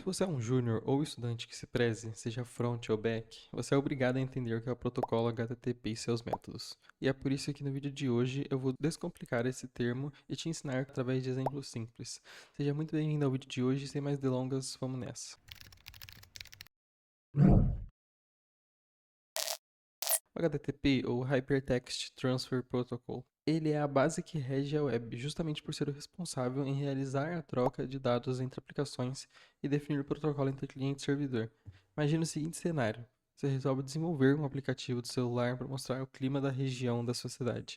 Se você é um júnior ou estudante que se preze, seja front ou back, você é obrigado a entender o que é o protocolo HTTP e seus métodos. E é por isso que no vídeo de hoje eu vou descomplicar esse termo e te ensinar através de exemplos simples. Seja muito bem-vindo ao vídeo de hoje, sem mais delongas, vamos nessa. O HTTP, ou Hypertext Transfer Protocol, ele é a base que rege a web, justamente por ser o responsável em realizar a troca de dados entre aplicações e definir o protocolo entre cliente e servidor. Imagine o seguinte cenário: você resolve desenvolver um aplicativo do celular para mostrar o clima da região da sua cidade.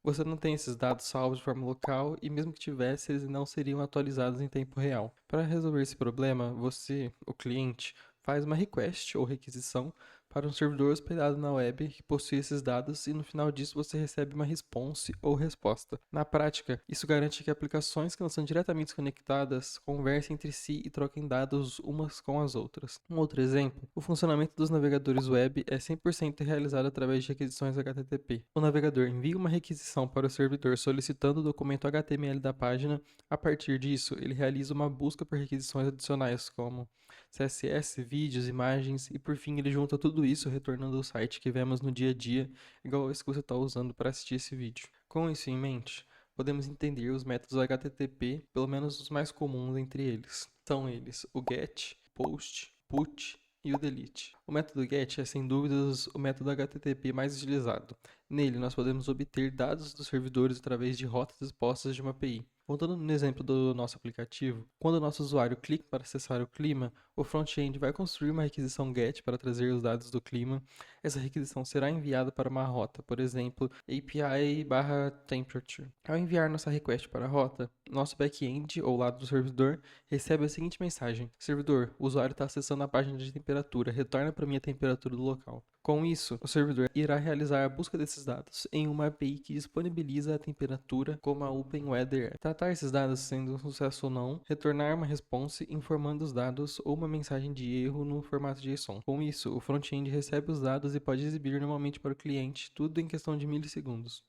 Você não tem esses dados salvos de forma local e mesmo que tivesse, eles não seriam atualizados em tempo real. Para resolver esse problema, você, o cliente, faz uma request ou requisição para um servidor hospedado na web que possui esses dados e no final disso você recebe uma response ou resposta. Na prática, isso garante que aplicações que não são diretamente conectadas conversem entre si e troquem dados umas com as outras. Um outro exemplo, o funcionamento dos navegadores web é 100% realizado através de requisições HTTP. O navegador envia uma requisição para o servidor solicitando o documento HTML da página. A partir disso, ele realiza uma busca por requisições adicionais como CSS, vídeos, imagens e por fim ele junta tudo isso retornando ao site que vemos no dia a dia, igual esse que você está usando para assistir esse vídeo. Com isso em mente, podemos entender os métodos HTTP, pelo menos os mais comuns entre eles. São eles o GET, POST, PUT e o delete. O método GET é sem dúvidas o método HTTP mais utilizado. Nele, nós podemos obter dados dos servidores através de rotas expostas de uma API. Voltando no exemplo do nosso aplicativo, quando o nosso usuário clica para acessar o clima, o front-end vai construir uma requisição GET para trazer os dados do clima. Essa requisição será enviada para uma rota, por exemplo, API/temperature. Ao enviar nossa request para a rota, nosso back-end, ou lado do servidor, recebe a seguinte mensagem: servidor, o usuário está acessando a página de temperatura, retorna para mim a temperatura do local. Com isso, o servidor irá realizar a busca desses dados em uma API que disponibiliza a temperatura como a OpenWeather. Tratar esses dados sendo um sucesso ou não, retornar uma response informando os dados ou uma mensagem de erro no formato JSON. Com isso, o front-end recebe os dados e pode exibir normalmente para o cliente, tudo em questão de milissegundos.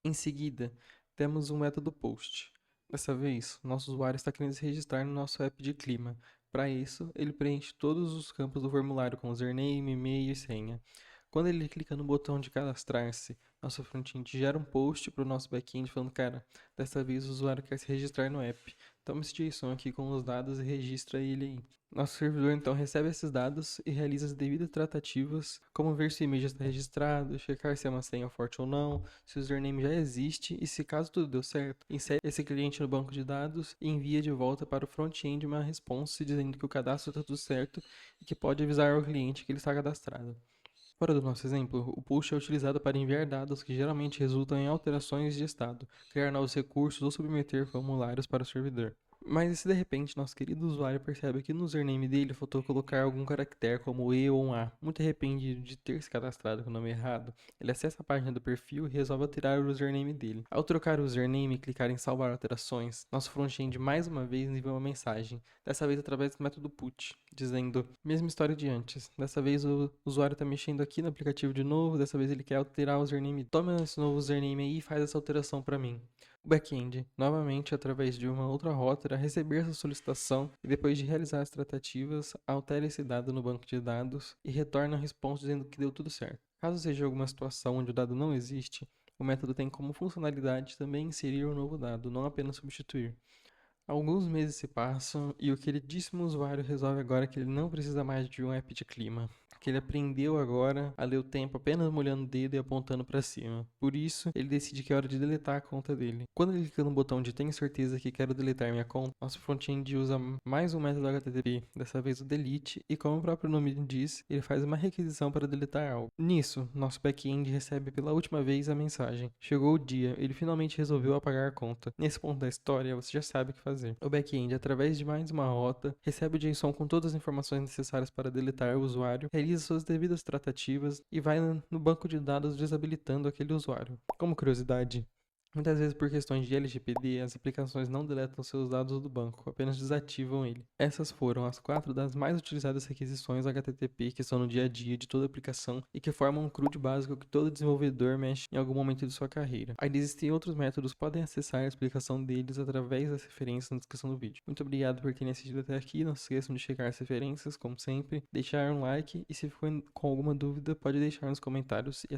Em seguida, temos um método POST. Dessa vez, nosso usuário está querendo se registrar no nosso app de clima. Para isso, ele preenche todos os campos do formulário com username, e-mail e senha. Quando ele clica no botão de cadastrar-se, nosso front-end gera um post para o nosso back-end falando, cara, dessa vez o usuário quer se registrar no app. Toma esse JSON aqui com os dados e registra ele aí. Nosso servidor então recebe esses dados e realiza as devidas tratativas, como ver se o e-mail já está registrado, checar se é uma senha forte ou não, se o username já existe e se caso tudo deu certo, insere esse cliente no banco de dados e envia de volta para o front-end uma response dizendo que o cadastro está tudo certo e que pode avisar ao cliente que ele está cadastrado. Fora do nosso exemplo, o push é utilizado para enviar dados que geralmente resultam em alterações de estado, criar novos recursos ou submeter formulários para o servidor. Mas e se de repente nosso querido usuário percebe que no username dele faltou colocar algum caractere como E ou um A, muito arrependido de ter se cadastrado com o nome errado, ele acessa a página do perfil e resolve alterar o username dele. Ao trocar o username e clicar em salvar alterações, nosso front-end mais uma vez envia uma mensagem, dessa vez através do método put, dizendo, mesma história de antes, dessa vez o usuário está mexendo aqui no aplicativo de novo, dessa vez ele quer alterar o username, toma esse novo username aí e faz essa alteração para mim. O back-end, novamente através de uma outra rota, irá receber essa solicitação e depois de realizar as tratativas, altera esse dado no banco de dados e retorna a resposta dizendo que deu tudo certo. Caso seja alguma situação onde o dado não existe, o método tem como funcionalidade também inserir um novo dado, não apenas substituir. Alguns meses se passam e o queridíssimo usuário resolve agora que ele não precisa mais de um app de clima, que ele aprendeu agora a ler o tempo apenas molhando o dedo e apontando para cima. Por isso, ele decide que é hora de deletar a conta dele. Quando ele clica no botão de tenho certeza que quero deletar minha conta, nosso front-end usa mais um método HTTP, dessa vez o delete, e como o próprio nome diz, ele faz uma requisição para deletar algo. Nisso, nosso back-end recebe pela última vez a mensagem: chegou o dia, ele finalmente resolveu apagar a conta. Nesse ponto da história, você já sabe o que fazer. O back-end, através de mais uma rota, recebe o JSON com todas as informações necessárias para deletar o usuário, realiza suas devidas tratativas e vai no banco de dados desabilitando aquele usuário. Como curiosidade, Muitas vezes, por questões de LGPD, as aplicações não deletam seus dados do banco, apenas desativam ele. Essas foram as 4 das mais utilizadas requisições HTTP que estão no dia a dia de toda aplicação e que formam um CRUD básico que todo desenvolvedor mexe em algum momento de sua carreira. Ainda existem outros métodos, podem acessar a explicação deles através das referências na descrição do vídeo. Muito obrigado por terem assistido até aqui, não se esqueçam de checar as referências, como sempre, deixar um like e se ficou com alguma dúvida, pode deixar nos comentários e